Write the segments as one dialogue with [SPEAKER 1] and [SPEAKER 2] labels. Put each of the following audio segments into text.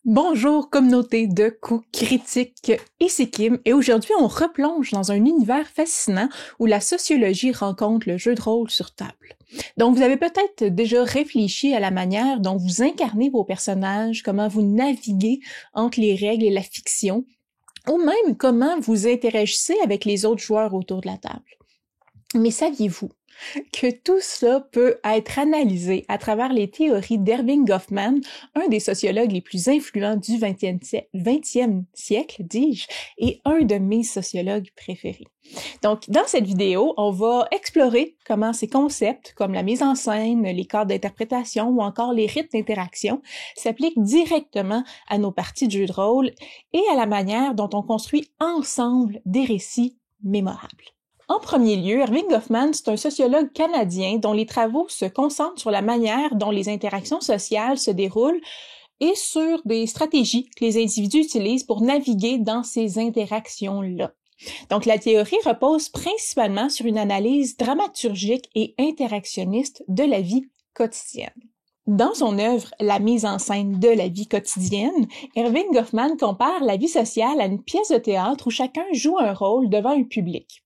[SPEAKER 1] Bonjour communauté de coups critiques, ici Kim et aujourd'hui on replonge dans un univers fascinant où la sociologie rencontre le jeu de rôle sur table. Donc vous avez peut-être déjà réfléchi à la manière dont vous incarnez vos personnages, comment vous naviguez entre les règles et la fiction, ou même comment vous interagissez avec les autres joueurs autour de la table. Mais saviez-vous que tout ça peut être analysé à travers les théories d'Erving Goffman, un des sociologues les plus influents du 20e siècle, dis-je, et un de mes sociologues préférés. Donc, dans cette vidéo, on va explorer comment ces concepts, comme la mise en scène, les cadres d'interprétation ou encore les rythmes d'interaction, s'appliquent directement à nos parties de jeu de rôle et à la manière dont on construit ensemble des récits mémorables. En premier lieu, Erving Goffman, c'est un sociologue canadien dont les travaux se concentrent sur la manière dont les interactions sociales se déroulent et sur des stratégies que les individus utilisent pour naviguer dans ces interactions-là. Donc, la théorie repose principalement sur une analyse dramaturgique et interactionniste de la vie quotidienne. Dans son œuvre « La mise en scène de la vie quotidienne », Erving Goffman compare la vie sociale à une pièce de théâtre où chacun joue un rôle devant un public.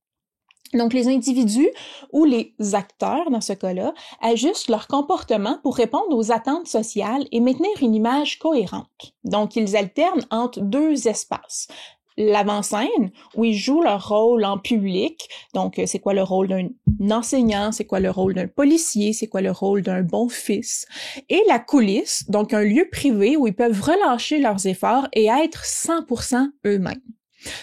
[SPEAKER 1] Donc, les individus ou les acteurs, dans ce cas-là, ajustent leur comportement pour répondre aux attentes sociales et maintenir une image cohérente. Donc, ils alternent entre deux espaces. L'avant-scène, où ils jouent leur rôle en public, donc c'est quoi le rôle d'un enseignant, c'est quoi le rôle d'un policier, c'est quoi le rôle d'un bon fils, et la coulisse, donc un lieu privé où ils peuvent relâcher leurs efforts et être 100% eux-mêmes.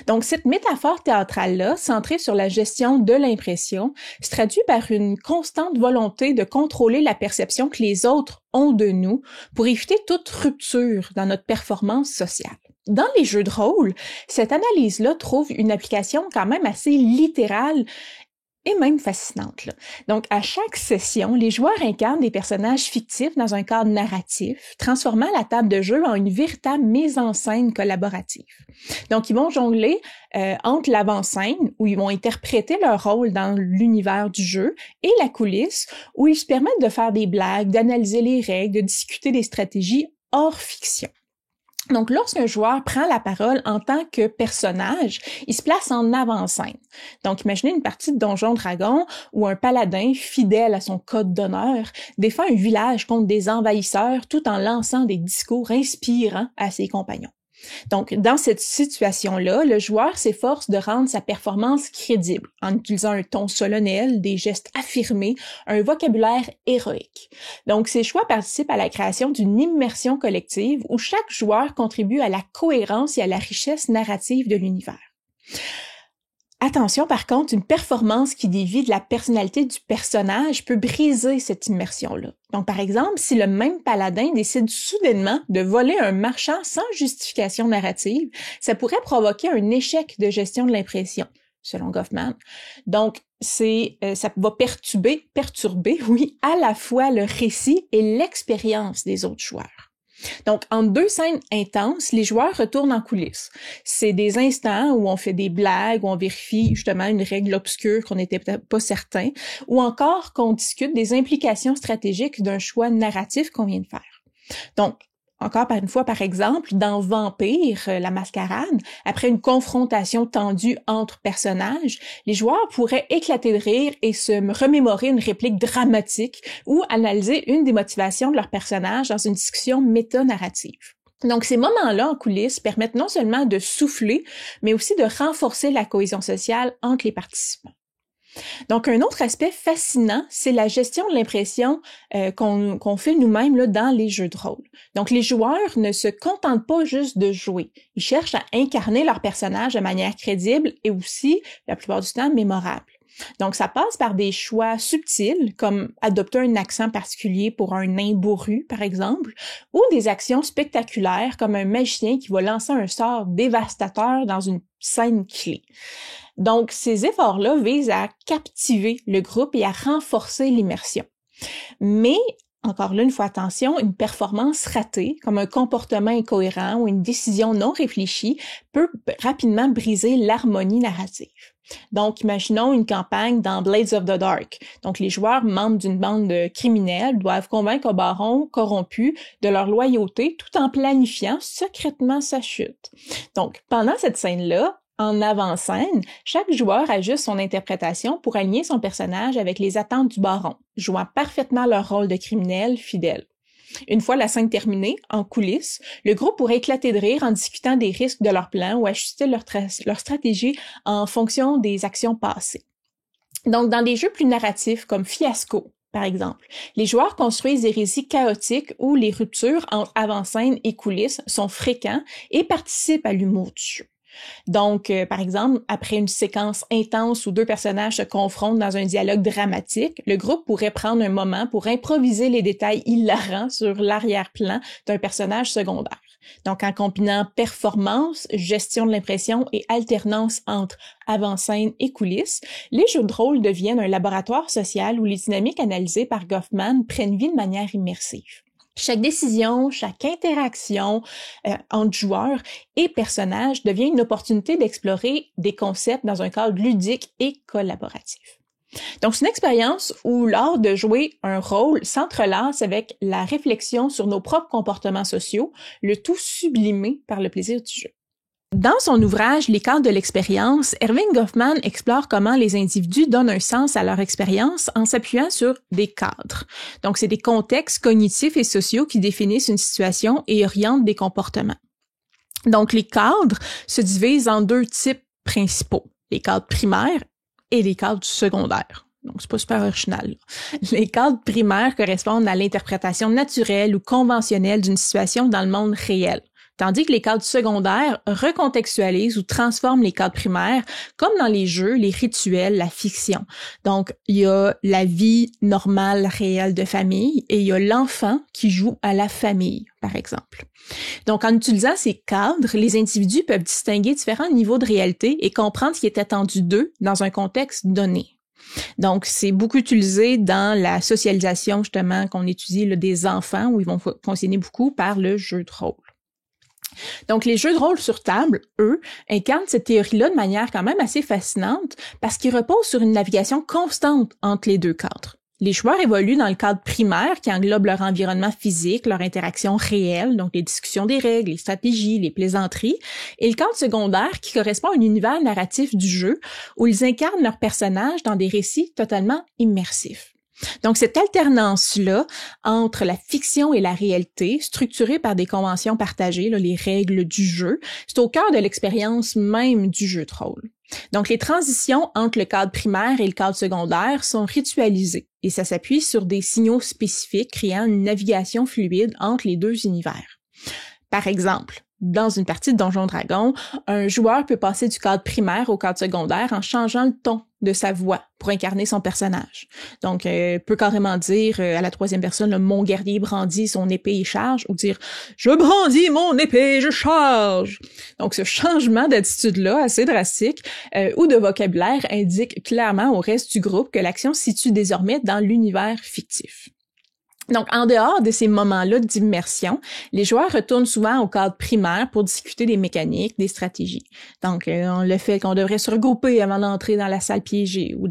[SPEAKER 1] Donc, cette métaphore théâtrale-là, centrée sur la gestion de l'impression, se traduit par une constante volonté de contrôler la perception que les autres ont de nous pour éviter toute rupture dans notre performance sociale. Dans les jeux de rôle, cette analyse-là trouve une application quand même assez littérale et même fascinante, là. Donc, à chaque session, les joueurs incarnent des personnages fictifs dans un cadre narratif, transformant la table de jeu en une véritable mise en scène collaborative. Donc, ils vont jongler entre l'avant-scène, où ils vont interpréter leur rôle dans l'univers du jeu, et la coulisse, où ils se permettent de faire des blagues, d'analyser les règles, de discuter des stratégies hors fiction. Donc, lorsqu'un joueur prend la parole en tant que personnage, il se place en avant-scène. Donc, imaginez une partie de Donjons Dragons où un paladin, fidèle à son code d'honneur, défend un village contre des envahisseurs tout en lançant des discours inspirants à ses compagnons. Donc, dans cette situation-là, le joueur s'efforce de rendre sa performance crédible en utilisant un ton solennel, des gestes affirmés, un vocabulaire héroïque. Donc, ces choix participent à la création d'une immersion collective où chaque joueur contribue à la cohérence et à la richesse narrative de l'univers. Attention, par contre, une performance qui dévie de la personnalité du personnage peut briser cette immersion-là. Donc, par exemple, si le même paladin décide soudainement de voler un marchand sans justification narrative, ça pourrait provoquer un échec de gestion de l'impression, selon Goffman. Donc, ça va perturber, oui, à la fois le récit et l'expérience des autres joueurs. Donc, en deux scènes intenses, les joueurs retournent en coulisses. C'est des instants où on fait des blagues, où on vérifie justement une règle obscure qu'on n'était peut-être pas certain, ou encore qu'on discute des implications stratégiques d'un choix narratif qu'on vient de faire. Donc, encore une fois, par exemple, dans Vampire, la mascarade, après une confrontation tendue entre personnages, les joueurs pourraient éclater de rire et se remémorer une réplique dramatique ou analyser une des motivations de leur personnage dans une discussion méta-narrative. Donc, ces moments-là en coulisses permettent non seulement de souffler, mais aussi de renforcer la cohésion sociale entre les participants. Donc, un autre aspect fascinant, c'est la gestion de l'impression qu'on fait nous-mêmes là, dans les jeux de rôle. Donc, les joueurs ne se contentent pas juste de jouer. Ils cherchent à incarner leur personnage de manière crédible et aussi, la plupart du temps, mémorable. Donc, ça passe par des choix subtils, comme adopter un accent particulier pour un nain bourru, par exemple, ou des actions spectaculaires, comme un magicien qui va lancer un sort dévastateur dans une scène clé. Donc, ces efforts-là visent à captiver le groupe et à renforcer l'immersion. Mais Encore là, une fois attention, une performance ratée, comme un comportement incohérent ou une décision non réfléchie, peut rapidement briser l'harmonie narrative. Donc, imaginons une campagne dans Blades of the Dark. Donc, les joueurs, membres d'une bande de criminels, doivent convaincre un baron corrompu de leur loyauté tout en planifiant secrètement sa chute. Donc, pendant cette scène-là, en avant-scène, chaque joueur ajuste son interprétation pour aligner son personnage avec les attentes du baron, jouant parfaitement leur rôle de criminel fidèle. Une fois la scène terminée, en coulisses, le groupe pourrait éclater de rire en discutant des risques de leur plan ou ajuster leur stratégie en fonction des actions passées. Donc, dans des jeux plus narratifs comme Fiasco, par exemple, les joueurs construisent des récits chaotiques où les ruptures entre avant-scène et coulisses sont fréquents et participent à l'humour du jeu. Donc, par exemple, après une séquence intense où deux personnages se confrontent dans un dialogue dramatique, le groupe pourrait prendre un moment pour improviser les détails hilarants sur l'arrière-plan d'un personnage secondaire. Donc, en combinant performance, gestion de l'impression et alternance entre avant-scène et coulisses, les jeux de rôle deviennent un laboratoire social où les dynamiques analysées par Goffman prennent vie de manière immersive. Chaque décision, chaque interaction entre joueurs et personnages devient une opportunité d'explorer des concepts dans un cadre ludique et collaboratif. Donc, c'est une expérience où l'art de jouer un rôle s'entrelace avec la réflexion sur nos propres comportements sociaux, le tout sublimé par le plaisir du jeu. Dans son ouvrage « Les cadres de l'expérience », Erving Goffman explore comment les individus donnent un sens à leur expérience en s'appuyant sur des cadres. Donc, c'est des contextes cognitifs et sociaux qui définissent une situation et orientent des comportements. Donc, les cadres se divisent en deux types principaux, les cadres primaires et les cadres secondaires. Donc, c'est pas super original. Les cadres primaires correspondent à l'interprétation naturelle ou conventionnelle d'une situation dans le monde réel. Tandis que les cadres secondaires recontextualisent ou transforment les cadres primaires, comme dans les jeux, les rituels, la fiction. Donc, il y a la vie normale, réelle de famille, et il y a l'enfant qui joue à la famille, par exemple. Donc, en utilisant ces cadres, les individus peuvent distinguer différents niveaux de réalité et comprendre ce qui est attendu d'eux dans un contexte donné. Donc, c'est beaucoup utilisé dans la socialisation, justement, qu'on étudie là, des enfants, où ils vont fonctionner beaucoup par le jeu de rôle. Donc, les jeux de rôle sur table, eux, incarnent cette théorie-là de manière quand même assez fascinante parce qu'ils reposent sur une navigation constante entre les deux cadres. Les joueurs évoluent dans le cadre primaire qui englobe leur environnement physique, leur interaction réelle, donc les discussions des règles, les stratégies, les plaisanteries, et le cadre secondaire qui correspond à l'univers narratif du jeu où ils incarnent leurs personnages dans des récits totalement immersifs. Donc, cette alternance-là entre la fiction et la réalité, structurée par des conventions partagées, là, les règles du jeu, c'est au cœur de l'expérience même du jeu de rôle. Donc, les transitions entre le cadre primaire et le cadre secondaire sont ritualisées et ça s'appuie sur des signaux spécifiques créant une navigation fluide entre les deux univers. Par exemple, dans une partie de Donjons & Dragons, un joueur peut passer du cadre primaire au cadre secondaire en changeant le ton de sa voix pour incarner son personnage. Donc, peut carrément dire à la troisième personne, mon guerrier brandit son épée et charge, ou dire je brandis mon épée et je charge. Donc, ce changement d'attitude-là, assez drastique, ou de vocabulaire, indique clairement au reste du groupe que l'action se situe désormais dans l'univers fictif. Donc, en dehors de ces moments-là d'immersion, les joueurs retournent souvent au cadre primaire pour discuter des mécaniques, des stratégies. Donc, le fait qu'on devrait se regrouper avant d'entrer dans la salle piégée ou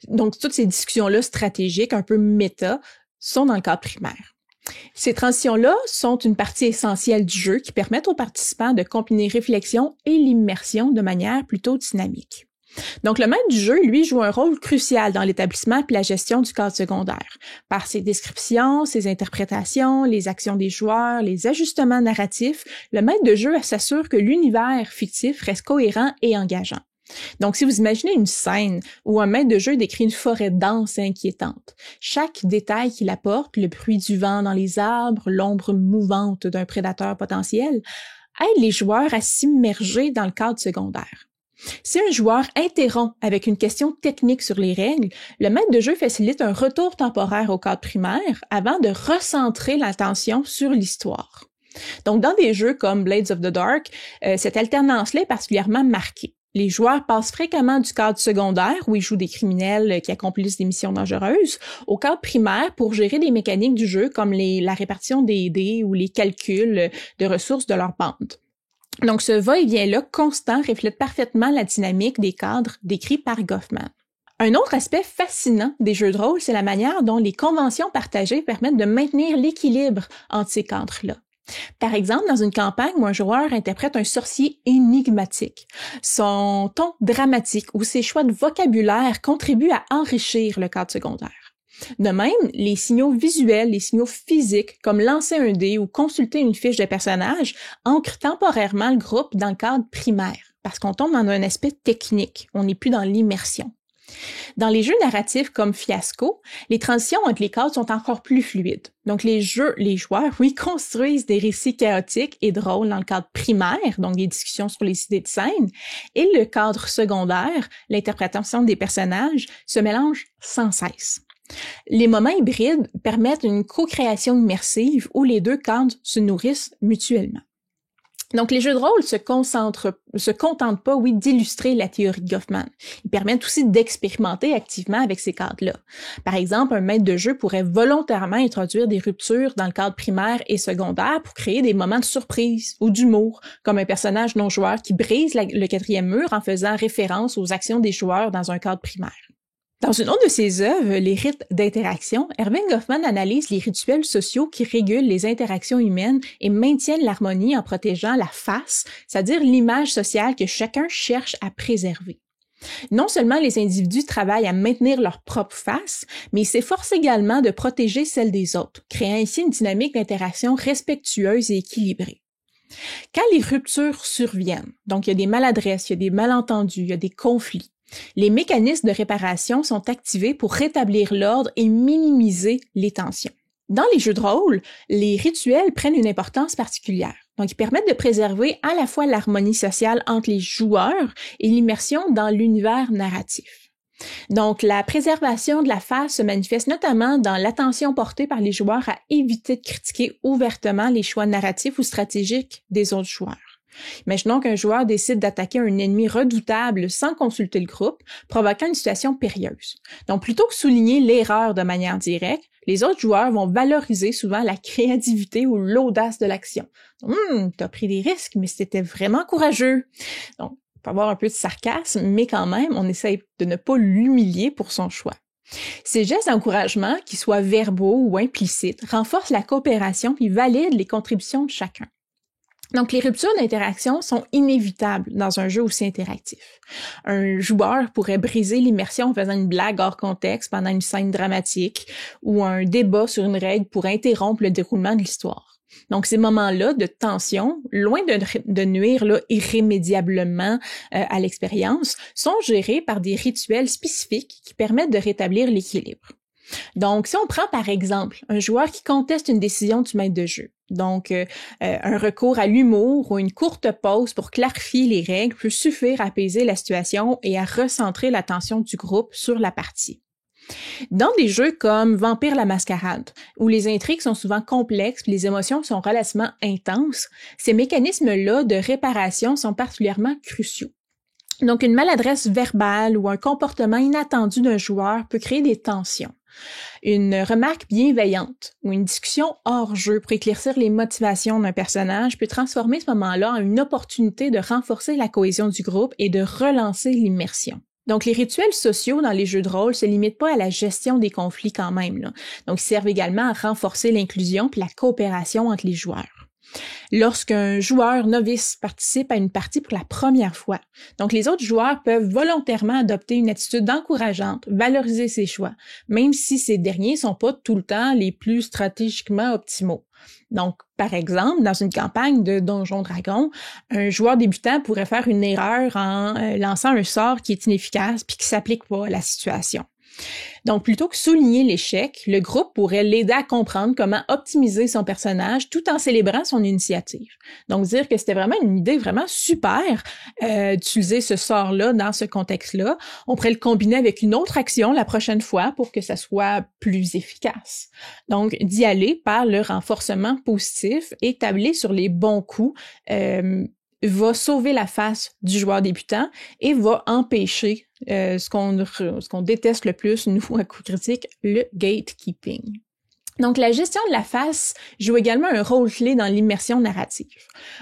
[SPEAKER 1] Donc, toutes ces discussions-là stratégiques, un peu méta, sont dans le cadre primaire. Ces transitions-là sont une partie essentielle du jeu qui permettent aux participants de combiner réflexion et l'immersion de manière plutôt dynamique. Donc, le maître du jeu, lui, joue un rôle crucial dans l'établissement et la gestion du cadre secondaire. Par ses descriptions, ses interprétations, les actions des joueurs, les ajustements narratifs, le maître de jeu s'assure que l'univers fictif reste cohérent et engageant. Donc, si vous imaginez une scène où un maître de jeu décrit une forêt dense et inquiétante, chaque détail qu'il apporte, le bruit du vent dans les arbres, l'ombre mouvante d'un prédateur potentiel, aide les joueurs à s'immerger dans le cadre secondaire. Si un joueur interrompt avec une question technique sur les règles, le maître de jeu facilite un retour temporaire au cadre primaire avant de recentrer l'attention sur l'histoire. Donc, dans des jeux comme Blades of the Dark, cette alternance-là est particulièrement marquée. Les joueurs passent fréquemment du cadre secondaire, où ils jouent des criminels qui accomplissent des missions dangereuses, au cadre primaire pour gérer des mécaniques du jeu comme la répartition des dés ou les calculs de ressources de leur bande. Donc ce va-et-vient-là constant reflète parfaitement la dynamique des cadres décrits par Goffman. Un autre aspect fascinant des jeux de rôle, c'est la manière dont les conventions partagées permettent de maintenir l'équilibre entre ces cadres-là. Par exemple, dans une campagne où un joueur interprète un sorcier énigmatique, son ton dramatique ou ses choix de vocabulaire contribuent à enrichir le cadre secondaire. De même, les signaux visuels, les signaux physiques, comme lancer un dé ou consulter une fiche de personnage, ancrent temporairement le groupe dans le cadre primaire, parce qu'on tombe dans un aspect technique, on n'est plus dans l'immersion. Dans les jeux narratifs comme Fiasco, les transitions entre les cadres sont encore plus fluides. Donc les joueurs, construisent des récits chaotiques et drôles dans le cadre primaire, donc des discussions sur les idées de scène, et le cadre secondaire, l'interprétation des personnages, se mélangent sans cesse. Les moments hybrides permettent une co-création immersive où les deux cadres se nourrissent mutuellement. Donc, les jeux de rôle se contentent pas, d'illustrer la théorie de Goffman. Ils permettent aussi d'expérimenter activement avec ces cadres-là. Par exemple, un maître de jeu pourrait volontairement introduire des ruptures dans le cadre primaire et secondaire pour créer des moments de surprise ou d'humour, comme un personnage non-joueur qui brise le quatrième mur en faisant référence aux actions des joueurs dans un cadre primaire. Dans une autre de ses œuvres, Les rites d'interaction, Erving Goffman analyse les rituels sociaux qui régulent les interactions humaines et maintiennent l'harmonie en protégeant la face, c'est-à-dire l'image sociale que chacun cherche à préserver. Non seulement les individus travaillent à maintenir leur propre face, mais ils s'efforcent également de protéger celle des autres, créant ainsi une dynamique d'interaction respectueuse et équilibrée. Quand les ruptures surviennent, donc il y a des maladresses, il y a des malentendus, il y a des conflits, les mécanismes de réparation sont activés pour rétablir l'ordre et minimiser les tensions. Dans les jeux de rôle, les rituels prennent une importance particulière. Donc, ils permettent de préserver à la fois l'harmonie sociale entre les joueurs et l'immersion dans l'univers narratif. Donc, la préservation de la face se manifeste notamment dans l'attention portée par les joueurs à éviter de critiquer ouvertement les choix narratifs ou stratégiques des autres joueurs. Imaginons qu'un joueur décide d'attaquer un ennemi redoutable sans consulter le groupe, provoquant une situation périlleuse. Donc, plutôt que souligner l'erreur de manière directe, les autres joueurs vont valoriser souvent la créativité ou l'audace de l'action. T'as pris des risques, mais c'était vraiment courageux. Donc, il peut y avoir un peu de sarcasme, mais quand même, on essaye de ne pas l'humilier pour son choix. Ces gestes d'encouragement, qu'ils soient verbaux ou implicites, renforcent la coopération et valident les contributions de chacun. Donc, les ruptures d'interaction sont inévitables dans un jeu aussi interactif. Un joueur pourrait briser l'immersion en faisant une blague hors contexte pendant une scène dramatique ou un débat sur une règle pour interrompre le déroulement de l'histoire. Donc, ces moments-là de tension, loin de nuire irrémédiablement à l'expérience, sont gérés par des rituels spécifiques qui permettent de rétablir l'équilibre. Donc, si on prend par exemple un joueur qui conteste une décision du maître de jeu, donc un recours à l'humour ou une courte pause pour clarifier les règles peut suffire à apaiser la situation et à recentrer l'attention du groupe sur la partie. Dans des jeux comme Vampire la Mascarade, où les intrigues sont souvent complexes et les émotions sont relativement intenses, ces mécanismes-là de réparation sont particulièrement cruciaux. Donc, une maladresse verbale ou un comportement inattendu d'un joueur peut créer des tensions. Une remarque bienveillante ou une discussion hors jeu pour éclaircir les motivations d'un personnage peut transformer ce moment-là en une opportunité de renforcer la cohésion du groupe et de relancer l'immersion. Donc, les rituels sociaux dans les jeux de rôle se limitent pas à la gestion des conflits quand même, là. Donc, ils servent également à renforcer l'inclusion et la coopération entre les joueurs. Lorsqu'un joueur novice participe à une partie pour la première fois, donc les autres joueurs peuvent volontairement adopter une attitude encourageante, valoriser ses choix, même si ces derniers sont pas tout le temps les plus stratégiquement optimaux. Donc, par exemple, dans une campagne de Donjons Dragons, un joueur débutant pourrait faire une erreur en lançant un sort qui est inefficace puis qui s'applique pas à la situation. Donc, plutôt que souligner l'échec, le groupe pourrait l'aider à comprendre comment optimiser son personnage tout en célébrant son initiative. Donc, dire que c'était vraiment une idée vraiment super d'utiliser ce sort-là dans ce contexte-là. On pourrait le combiner avec une autre action la prochaine fois pour que ça soit plus efficace. Donc, d'y aller par le renforcement positif et tabler sur les bons coups va sauver la face du joueur débutant et va empêcher ce qu'on déteste le plus, nous, à Coup Critique, le gatekeeping. Donc, la gestion de la face joue également un rôle clé dans l'immersion narrative.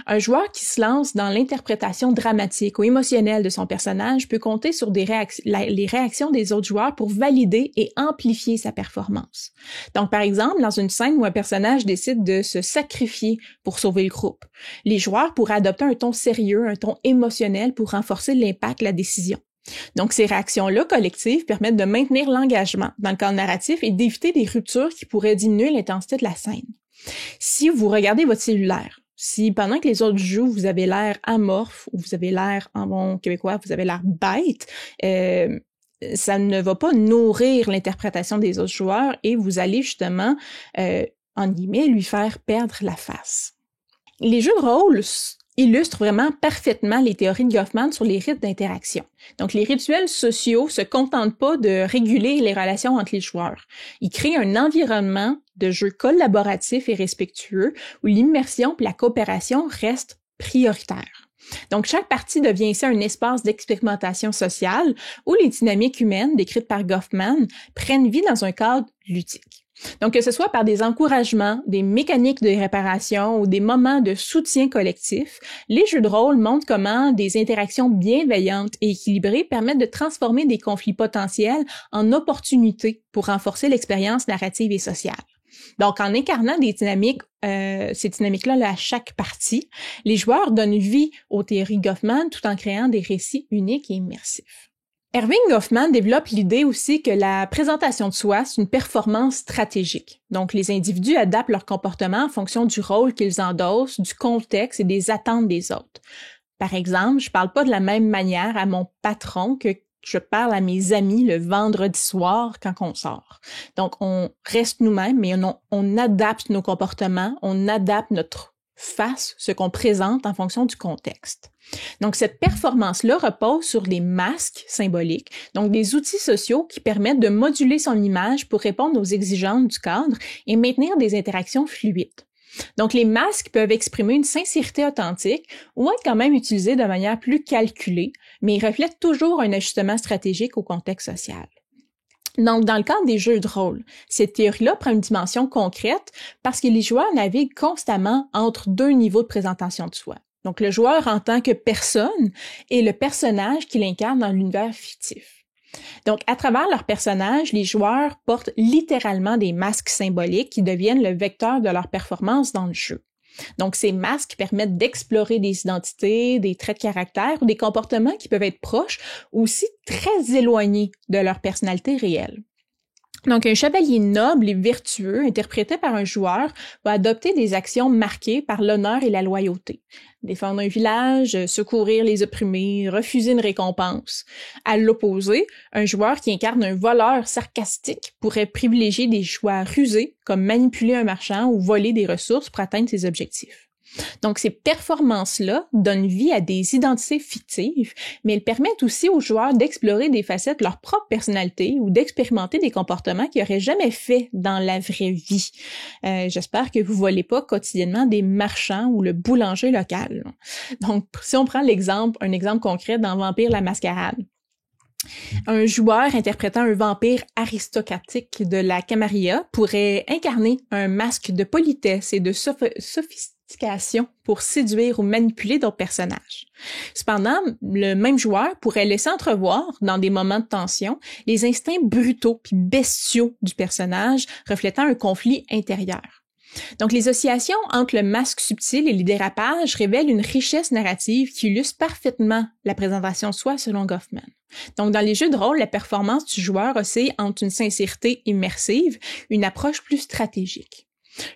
[SPEAKER 1] Un joueur qui se lance dans l'interprétation dramatique ou émotionnelle de son personnage peut compter sur les réactions des autres joueurs pour valider et amplifier sa performance. Donc, par exemple, dans une scène où un personnage décide de se sacrifier pour sauver le groupe, les joueurs pourraient adopter un ton sérieux, un ton émotionnel pour renforcer l'impact de la décision. Donc, ces réactions-là collectives permettent de maintenir l'engagement dans le cadre narratif et d'éviter des ruptures qui pourraient diminuer l'intensité de la scène. Si vous regardez votre cellulaire, si pendant que les autres jouent, vous avez l'air amorphe ou vous avez l'air, en bon québécois, vous avez l'air bête, ça ne va pas nourrir l'interprétation des autres joueurs et vous allez justement, en guillemets, lui faire perdre la face. Les jeux de rôle illustre vraiment parfaitement les théories de Goffman sur les rites d'interaction. Donc, les rituels sociaux se contentent pas de réguler les relations entre les joueurs. Ils créent un environnement de jeu collaboratif et respectueux où l'immersion et la coopération restent prioritaires. Donc, chaque partie devient ici un espace d'expérimentation sociale où les dynamiques humaines décrites par Goffman prennent vie dans un cadre ludique. Donc, que ce soit par des encouragements, des mécaniques de réparation ou des moments de soutien collectif, les jeux de rôle montrent comment des interactions bienveillantes et équilibrées permettent de transformer des conflits potentiels en opportunités pour renforcer l'expérience narrative et sociale. Donc, en incarnant ces dynamiques-là à chaque partie, les joueurs donnent vie aux théories Goffman tout en créant des récits uniques et immersifs. Erving Goffman développe l'idée aussi que la présentation de soi, c'est une performance stratégique. Donc, les individus adaptent leur comportement en fonction du rôle qu'ils endossent, du contexte et des attentes des autres. Par exemple, je parle pas de la même manière à mon patron que je parle à mes amis le vendredi soir quand on sort. Donc, on reste nous-mêmes, mais on adapte nos comportements, on adapte notre face, ce qu'on présente en fonction du contexte. Donc, cette performance-là repose sur des masques symboliques, donc des outils sociaux qui permettent de moduler son image pour répondre aux exigences du cadre et maintenir des interactions fluides. Donc, les masques peuvent exprimer une sincérité authentique ou être quand même utilisés de manière plus calculée, mais ils reflètent toujours un ajustement stratégique au contexte social. Donc, dans le cadre des jeux de rôle, cette théorie-là prend une dimension concrète parce que les joueurs naviguent constamment entre deux niveaux de présentation de soi. Donc, le joueur en tant que personne et le personnage qu'il incarne dans l'univers fictif. Donc, à travers leur personnage, les joueurs portent littéralement des masques symboliques qui deviennent le vecteur de leur performance dans le jeu. Donc, ces masques permettent d'explorer des identités, des traits de caractère ou des comportements qui peuvent être proches ou aussi très éloignés de leur personnalité réelle. Donc, un chevalier noble et vertueux, interprété par un joueur, va adopter des actions marquées par l'honneur et la loyauté. Défendre un village, secourir les opprimés, refuser une récompense. À l'opposé, un joueur qui incarne un voleur sarcastique pourrait privilégier des choix rusés, comme manipuler un marchand ou voler des ressources pour atteindre ses objectifs. Donc, ces performances-là donnent vie à des identités fictives, mais elles permettent aussi aux joueurs d'explorer des facettes de leur propre personnalité ou d'expérimenter des comportements qu'ils n'auraient jamais fait dans la vraie vie. J'espère que vous ne volez pas quotidiennement des marchands ou le boulanger local. Donc, si on prend un exemple concret dans Vampire la Mascarade, un joueur interprétant un vampire aristocratique de la Camarilla pourrait incarner un masque de politesse et de sophistication pour séduire ou manipuler d'autres personnages. Cependant, le même joueur pourrait laisser entrevoir, dans des moments de tension, les instincts brutaux puis bestiaux du personnage, reflétant un conflit intérieur. Donc, les oscillations entre le masque subtil et les dérapages révèlent une richesse narrative qui illustre parfaitement la présentation de soi selon Goffman. Donc, dans les jeux de rôle, la performance du joueur oscille entre une sincérité immersive et une approche plus stratégique.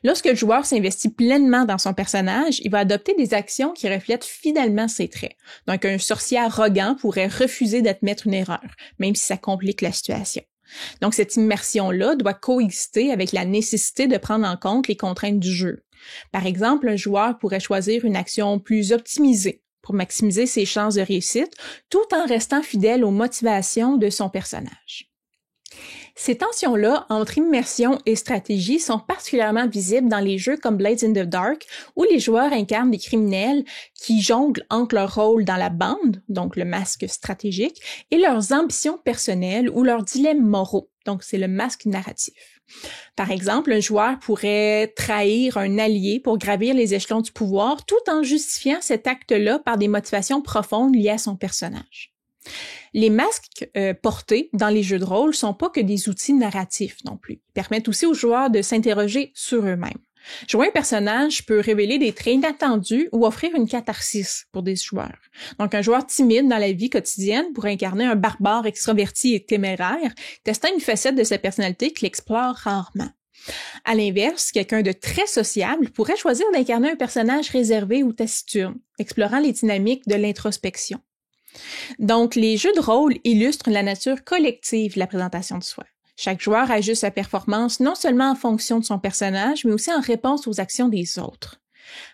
[SPEAKER 1] Lorsque le joueur s'investit pleinement dans son personnage, il va adopter des actions qui reflètent fidèlement ses traits. Donc, un sorcier arrogant pourrait refuser d'admettre une erreur, même si ça complique la situation. Donc, cette immersion-là doit coexister avec la nécessité de prendre en compte les contraintes du jeu. Par exemple, un joueur pourrait choisir une action plus optimisée pour maximiser ses chances de réussite, tout en restant fidèle aux motivations de son personnage. Ces tensions-là entre immersion et stratégie sont particulièrement visibles dans les jeux comme Blades in the Dark, où les joueurs incarnent des criminels qui jonglent entre leur rôle dans la bande, donc le masque stratégique, et leurs ambitions personnelles ou leurs dilemmes moraux, donc c'est le masque narratif. Par exemple, un joueur pourrait trahir un allié pour gravir les échelons du pouvoir tout en justifiant cet acte-là par des motivations profondes liées à son personnage. Les masques portés dans les jeux de rôle sont pas que des outils narratifs non plus. Ils permettent aussi aux joueurs de s'interroger sur eux-mêmes. Jouer un personnage peut révéler des traits inattendus ou offrir une catharsis pour des joueurs. Donc, un joueur timide dans la vie quotidienne pourrait incarner un barbare extraverti et téméraire, testant une facette de sa personnalité qu'il explore rarement. À l'inverse, quelqu'un de très sociable pourrait choisir d'incarner un personnage réservé ou taciturne, explorant les dynamiques de l'introspection. Donc, les jeux de rôle illustrent la nature collective de la présentation de soi. Chaque joueur ajuste sa performance non seulement en fonction de son personnage, mais aussi en réponse aux actions des autres.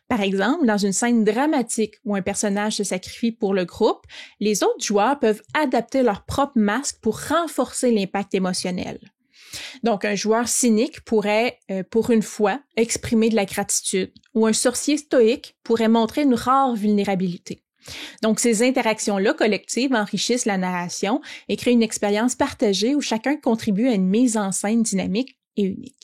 [SPEAKER 1] Par exemple, dans une scène dramatique où un personnage se sacrifie pour le groupe, les autres joueurs peuvent adapter leur propre masque pour renforcer l'impact émotionnel. Donc, un joueur cynique pourrait, pour une fois, exprimer de la gratitude, ou un sorcier stoïque pourrait montrer une rare vulnérabilité. Donc, ces interactions-là collectives enrichissent la narration et créent une expérience partagée où chacun contribue à une mise en scène dynamique et unique.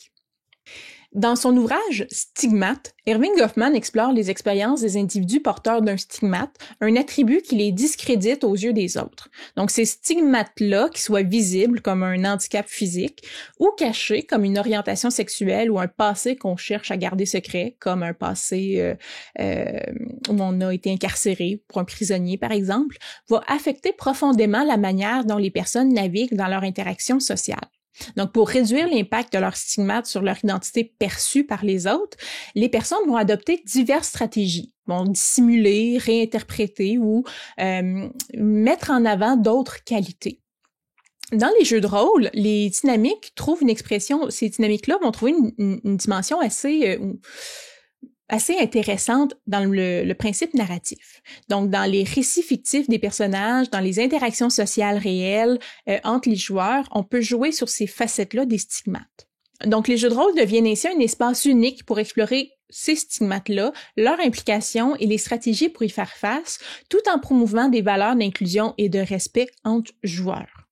[SPEAKER 1] Dans son ouvrage Stigmate, Erving Goffman explore les expériences des individus porteurs d'un stigmate, un attribut qui les discrédite aux yeux des autres. Donc, ces stigmates-là, qui soient visibles comme un handicap physique ou cachés comme une orientation sexuelle ou un passé qu'on cherche à garder secret, comme un passé où on a été incarcéré pour un prisonnier, par exemple, va affecter profondément la manière dont les personnes naviguent dans leur interaction sociale. Donc, pour réduire l'impact de leur stigmate sur leur identité perçue par les autres, les personnes vont adopter diverses stratégies, vont dissimuler, réinterpréter ou mettre en avant d'autres qualités. Dans les jeux de rôle, les dynamiques trouvent une expression, ces dynamiques-là vont trouver une dimension assez intéressante dans le principe narratif. Donc, dans les récits fictifs des personnages, dans les interactions sociales réelles entre les joueurs, on peut jouer sur ces facettes-là des stigmates. Donc, les jeux de rôle deviennent ainsi un espace unique pour explorer ces stigmates-là, leur implication et les stratégies pour y faire face, tout en promouvant des valeurs d'inclusion et de respect entre joueurs.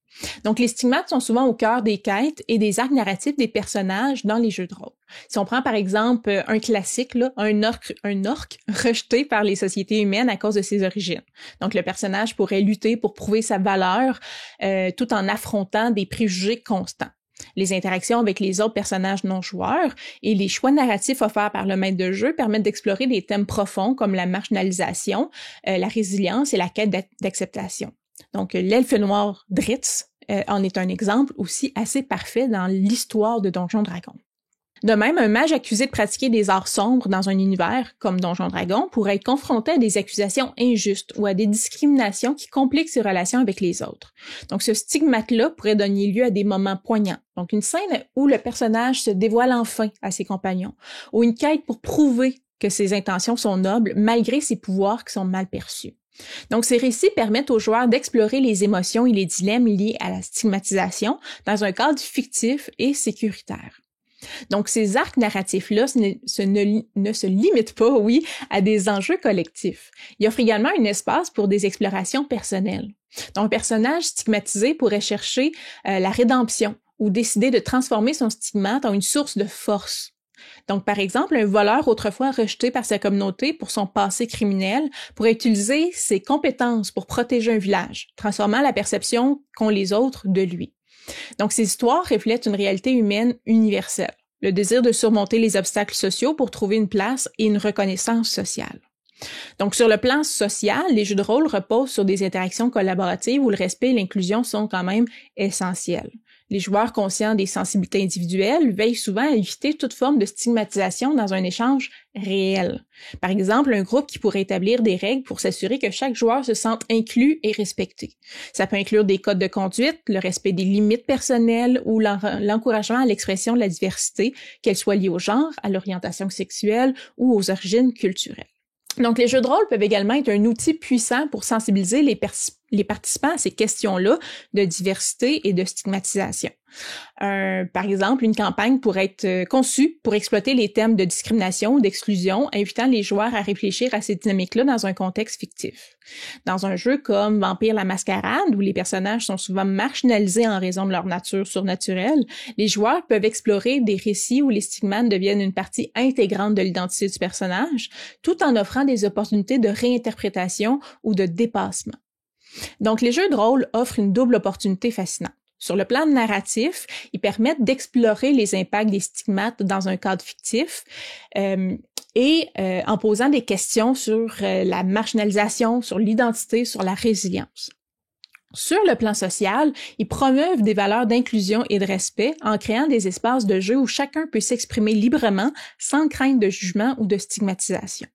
[SPEAKER 1] Donc, les stigmates sont souvent au cœur des quêtes et des arcs narratifs des personnages dans les jeux de rôle. Si on prend par exemple un classique, là, un orque rejeté par les sociétés humaines à cause de ses origines. Donc, le personnage pourrait lutter pour prouver sa valeur tout en affrontant des préjugés constants. Les interactions avec les autres personnages non-joueurs et les choix narratifs offerts par le maître de jeu permettent d'explorer des thèmes profonds comme la marginalisation, la résilience et la quête d'acceptation. Donc, l'elfe noir Drizzt en est un exemple aussi assez parfait dans l'histoire de Donjons Dragons. De même, un mage accusé de pratiquer des arts sombres dans un univers comme Donjons Dragons pourrait être confronté à des accusations injustes ou à des discriminations qui compliquent ses relations avec les autres. Donc, ce stigmate-là pourrait donner lieu à des moments poignants. Donc, une scène où le personnage se dévoile enfin à ses compagnons, ou une quête pour prouver que ses intentions sont nobles malgré ses pouvoirs qui sont mal perçus. Donc, ces récits permettent aux joueurs d'explorer les émotions et les dilemmes liés à la stigmatisation dans un cadre fictif et sécuritaire. Donc, ces arcs narratifs-là ne se limitent pas, à des enjeux collectifs. Ils offrent également un espace pour des explorations personnelles. Donc, un personnage stigmatisé pourrait chercher la rédemption ou décider de transformer son stigmate en une source de force. Donc, par exemple, un voleur autrefois rejeté par sa communauté pour son passé criminel pourrait utiliser ses compétences pour protéger un village, transformant la perception qu'ont les autres de lui. Donc, ces histoires reflètent une réalité humaine universelle, le désir de surmonter les obstacles sociaux pour trouver une place et une reconnaissance sociale. Donc, sur le plan social, les jeux de rôle reposent sur des interactions collaboratives où le respect et l'inclusion sont quand même essentiels. Les joueurs conscients des sensibilités individuelles veillent souvent à éviter toute forme de stigmatisation dans un échange réel. Par exemple, un groupe qui pourrait établir des règles pour s'assurer que chaque joueur se sente inclus et respecté. Ça peut inclure des codes de conduite, le respect des limites personnelles ou l'encouragement à l'expression de la diversité, qu'elle soit liée au genre, à l'orientation sexuelle ou aux origines culturelles. Donc, les jeux de rôle peuvent également être un outil puissant pour sensibiliser les participants à ces questions-là de diversité et de stigmatisation. Par exemple, une campagne pourrait être conçue pour exploiter les thèmes de discrimination ou d'exclusion, invitant les joueurs à réfléchir à ces dynamiques-là dans un contexte fictif. Dans un jeu comme Vampire la Mascarade, où les personnages sont souvent marginalisés en raison de leur nature surnaturelle, les joueurs peuvent explorer des récits où les stigmates deviennent une partie intégrante de l'identité du personnage, tout en offrant des opportunités de réinterprétation ou de dépassement. Donc, les jeux de rôle offrent une double opportunité fascinante. Sur le plan narratif, ils permettent d'explorer les impacts des stigmates dans un cadre fictif en posant des questions sur la marginalisation, sur l'identité, sur la résilience. Sur le plan social, ils promeuvent des valeurs d'inclusion et de respect en créant des espaces de jeu où chacun peut s'exprimer librement sans crainte de jugement ou de stigmatisation.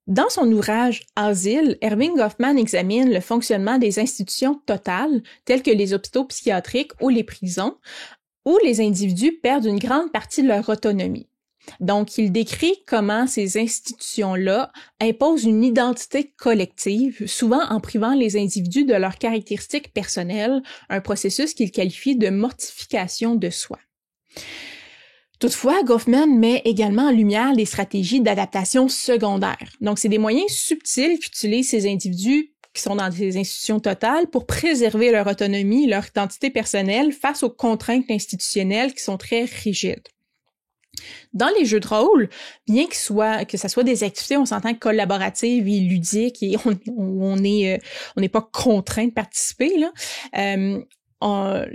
[SPEAKER 1] Dans son ouvrage « Asile », Erving Goffman examine le fonctionnement des institutions totales, telles que les hôpitaux psychiatriques ou les prisons, où les individus perdent une grande partie de leur autonomie. Donc, il décrit comment ces institutions-là imposent une identité collective, souvent en privant les individus de leurs caractéristiques personnelles, un processus qu'il qualifie de mortification de soi. Toutefois, Goffman met également en lumière les stratégies d'adaptation secondaire. Donc, c'est des moyens subtils qu'utilisent ces individus qui sont dans des institutions totales pour préserver leur autonomie, leur identité personnelle face aux contraintes institutionnelles qui sont très rigides. Dans les jeux de rôle, bien que ça soit des activités, on s'entend collaboratives et ludiques et on n'est pas contraint de participer, là,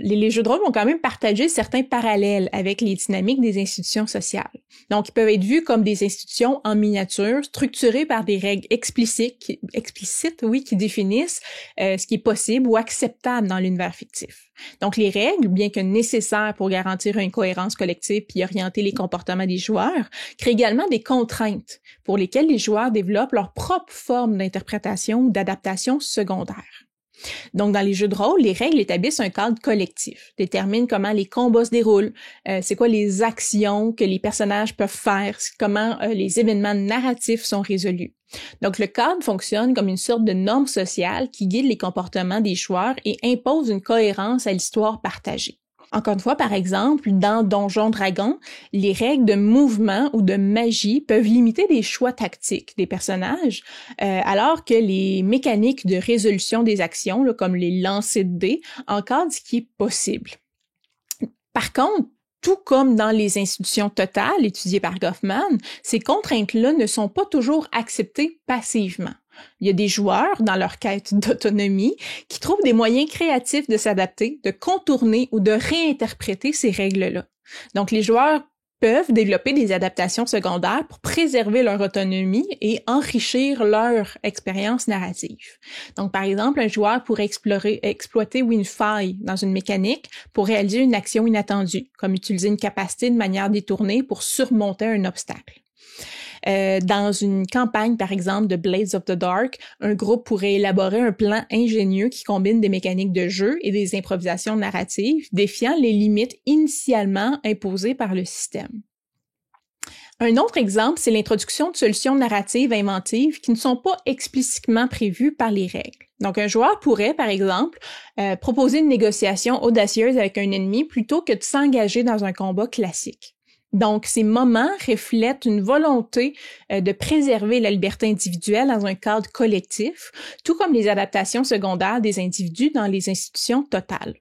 [SPEAKER 1] les jeux de rôle vont quand même partager certains parallèles avec les dynamiques des institutions sociales. Donc, ils peuvent être vus comme des institutions en miniature, structurées par des règles explicites, qui définissent ce qui est possible ou acceptable dans l'univers fictif. Donc, les règles, bien que nécessaires pour garantir une cohérence collective puis orienter les comportements des joueurs, créent également des contraintes pour lesquelles les joueurs développent leur propre forme d'interprétation ou d'adaptation secondaire. Donc, dans les jeux de rôle, les règles établissent un cadre collectif, déterminent comment les combats se déroulent, c'est quoi les actions que les personnages peuvent faire, comment les événements narratifs sont résolus. Donc, le cadre fonctionne comme une sorte de norme sociale qui guide les comportements des joueurs et impose une cohérence à l'histoire partagée. Encore une fois, par exemple, dans Donjons Dragons, les règles de mouvement ou de magie peuvent limiter des choix tactiques des personnages, alors que les mécaniques de résolution des actions, là, comme les lancers de dés, encadrent ce qui est possible. Par contre, tout comme dans les institutions totales étudiées par Goffman, ces contraintes-là ne sont pas toujours acceptées passivement. Il y a des joueurs, dans leur quête d'autonomie, qui trouvent des moyens créatifs de s'adapter, de contourner ou de réinterpréter ces règles-là. Donc, les joueurs peuvent développer des adaptations secondaires pour préserver leur autonomie et enrichir leur expérience narrative. Donc, par exemple, un joueur pourrait exploiter une faille dans une mécanique pour réaliser une action inattendue, comme utiliser une capacité de manière détournée pour surmonter un obstacle. Dans une campagne, par exemple, de Blades of the Dark, un groupe pourrait élaborer un plan ingénieux qui combine des mécaniques de jeu et des improvisations narratives, défiant les limites initialement imposées par le système. Un autre exemple, c'est l'introduction de solutions narratives inventives qui ne sont pas explicitement prévues par les règles. Donc, un joueur pourrait, par exemple, proposer une négociation audacieuse avec un ennemi plutôt que de s'engager dans un combat classique. Donc, ces moments reflètent une volonté de préserver la liberté individuelle dans un cadre collectif, tout comme les adaptations secondaires des individus dans les institutions totales.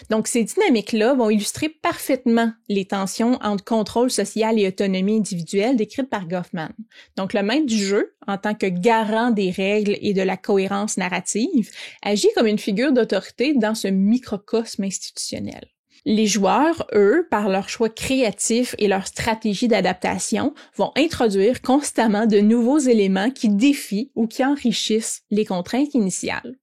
[SPEAKER 1] Donc, ces dynamiques-là vont illustrer parfaitement les tensions entre contrôle social et autonomie individuelle décrites par Goffman. Donc, le maître du jeu, en tant que garant des règles et de la cohérence narrative, agit comme une figure d'autorité dans ce microcosme institutionnel. Les joueurs, eux, par leurs choix créatifs et leur stratégie d'adaptation, vont introduire constamment de nouveaux éléments qui défient ou qui enrichissent les contraintes initiales.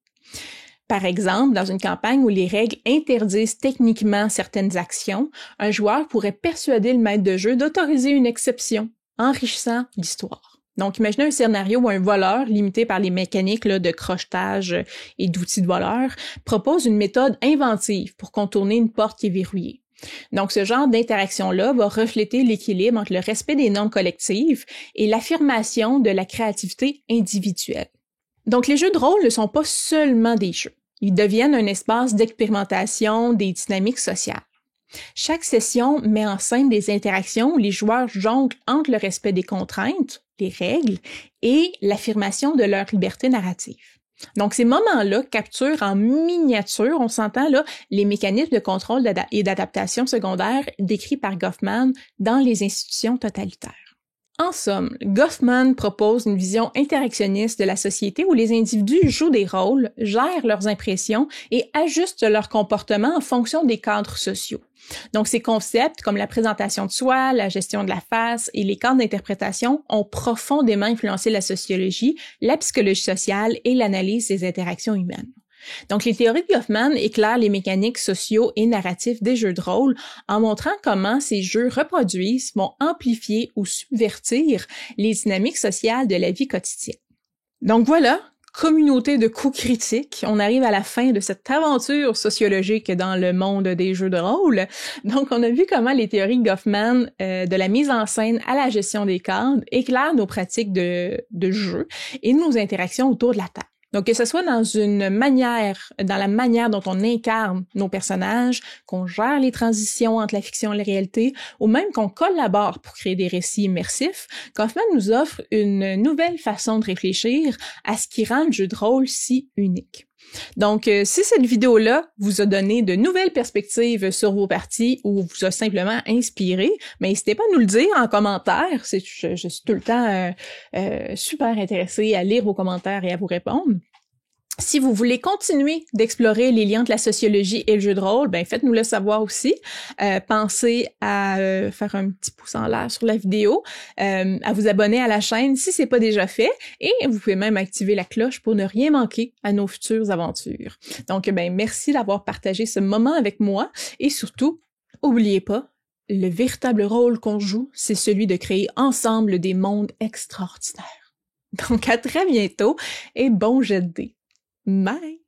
[SPEAKER 1] Par exemple, dans une campagne où les règles interdisent techniquement certaines actions, un joueur pourrait persuader le maître de jeu d'autoriser une exception, enrichissant l'histoire. Donc, imaginez un scénario où un voleur, limité par les mécaniques de crochetage et d'outils de voleur, propose une méthode inventive pour contourner une porte qui est verrouillée. Donc, ce genre d'interaction-là va refléter l'équilibre entre le respect des normes collectives et l'affirmation de la créativité individuelle. Donc, les jeux de rôle ne sont pas seulement des jeux. Ils deviennent un espace d'expérimentation des dynamiques sociales. Chaque session met en scène des interactions où les joueurs jonglent entre le respect des contraintes, les règles, et l'affirmation de leur liberté narrative. Donc, ces moments-là capturent en miniature, on s'entend là, les mécanismes de contrôle et d'adaptation secondaire décrits par Goffman dans les institutions totalitaires. En somme, Goffman propose une vision interactionniste de la société où les individus jouent des rôles, gèrent leurs impressions et ajustent leur comportement en fonction des cadres sociaux. Donc, ces concepts comme la présentation de soi, la gestion de la face et les cadres d'interprétation ont profondément influencé la sociologie, la psychologie sociale et l'analyse des interactions humaines. Donc, les théories de Goffman éclairent les mécaniques sociaux et narratifs des jeux de rôle en montrant comment ces jeux reproduisent, vont amplifier ou subvertir les dynamiques sociales de la vie quotidienne. Donc voilà, communauté de coups critiques, on arrive à la fin de cette aventure sociologique dans le monde des jeux de rôle. Donc, on a vu comment les théories de Goffman, de la mise en scène à la gestion des cadres, éclairent nos pratiques de jeu et nos interactions autour de la table. Donc, que ce soit dans la manière dont on incarne nos personnages, qu'on gère les transitions entre la fiction et la réalité, ou même qu'on collabore pour créer des récits immersifs, Goffman nous offre une nouvelle façon de réfléchir à ce qui rend le jeu de rôle si unique. Donc, si cette vidéo-là vous a donné de nouvelles perspectives sur vos parties ou vous a simplement inspiré, n'hésitez pas à nous le dire en commentaire. Je suis tout le temps super intéressée à lire vos commentaires et à vous répondre. Si vous voulez continuer d'explorer les liens entre la sociologie et le jeu de rôle, faites-nous le savoir aussi. Pensez à faire un petit pouce en l'air sur la vidéo, à vous abonner à la chaîne si c'est pas déjà fait, et vous pouvez même activer la cloche pour ne rien manquer à nos futures aventures. Donc, merci d'avoir partagé ce moment avec moi, et surtout, n'oubliez pas, le véritable rôle qu'on joue, c'est celui de créer ensemble des mondes extraordinaires. Donc, à très bientôt, et bon jet de dés. Bye!